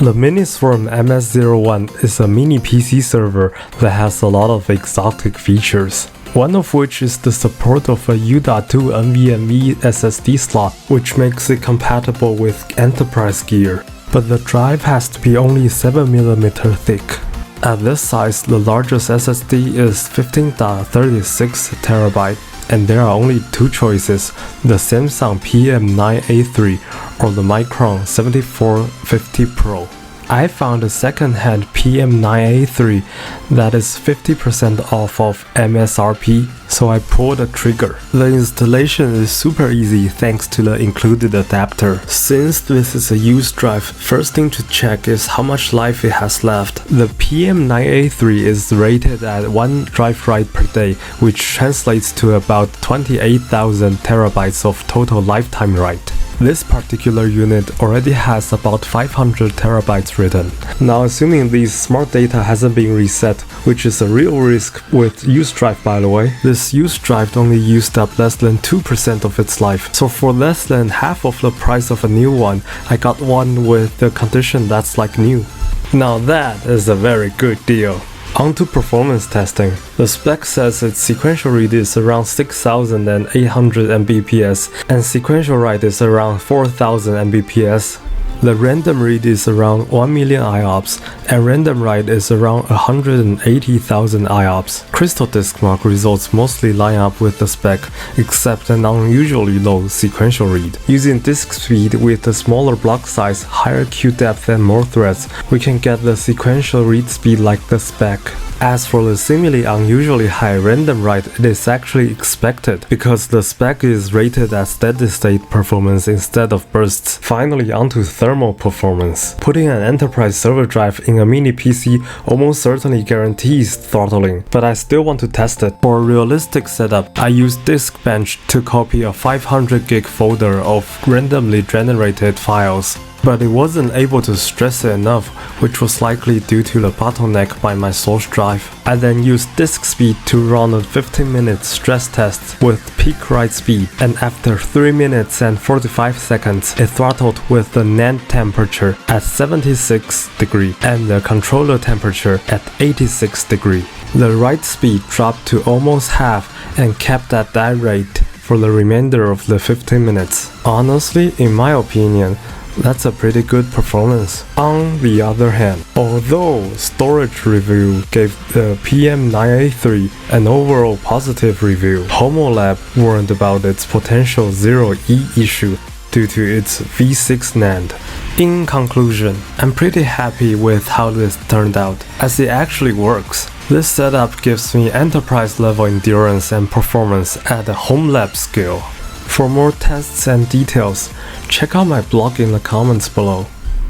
The Minisforum MS-01 is a mini PC server that has a lot of exotic features. One of which is the support of a U.2 NVMe SSD slot, which makes it compatible with enterprise gear. But the drive has to be only 7mm thick. At this size, the largest SSD is 15.36TB, and there are only two choices, the Samsung PM9A3 or the Micron 7450 Pro. I found a second-hand PM9A3 that is 50% off of MSRP, so I pulled the trigger. The installation is super easy thanks to the included adapter. Since this is a used drive, first thing to check is how much life it has left. The PM9A3 is rated at 1 drive write per day, which translates to about 28,000 terabytes of total lifetime write. This particular unit already has about 500 terabytes written. Now assuming the smart data hasn't been reset, which is a real risk with used drive by the way, this used drive only used up less than 2% of its life. So for less than half of the price of a new one, I got one with the condition that's like new. Now that is a very good deal. On to performance testing. The spec says its sequential read is around 6800 Mbps and sequential write is around 4000 Mbps. The random read is around 1 million IOPS and random write is around 180,000 IOPS. Crystal disk mark results mostly line up with the spec, except an unusually low sequential read. Using disk speed with a smaller block size, higher queue depth and more threads, we can get the sequential read speed like the spec. As for the seemingly unusually high random write, it is actually expected because the spec is rated as steady-state performance instead of bursts. Finally onto thermal performance. Putting an enterprise server drive in a mini PC almost certainly guarantees throttling, but I still want to test it. For a realistic setup, I used Diskbench to copy a 500 gig folder of randomly generated files. But it wasn't able to stress it enough, which was likely due to the bottleneck by my source drive. I then used disk speed to run a 15-minute stress test with peak write speed, and after 3 minutes and 45 seconds, it throttled with the NAND temperature at 76 degrees and the controller temperature at 86 degrees. The write speed dropped to almost half and kept at that rate for the remainder of the 15 minutes. Honestly, in my opinion, that's a pretty good performance. On the other hand, although Storage Review gave the PM9A3 an overall positive review, HomoLab warned about its potential 0E issue due to its V6 NAND. In conclusion, I'm pretty happy with how this turned out, as it actually works. This setup gives me enterprise level endurance and performance at a home lab scale. For more tests and details, check out my blog in the comments below.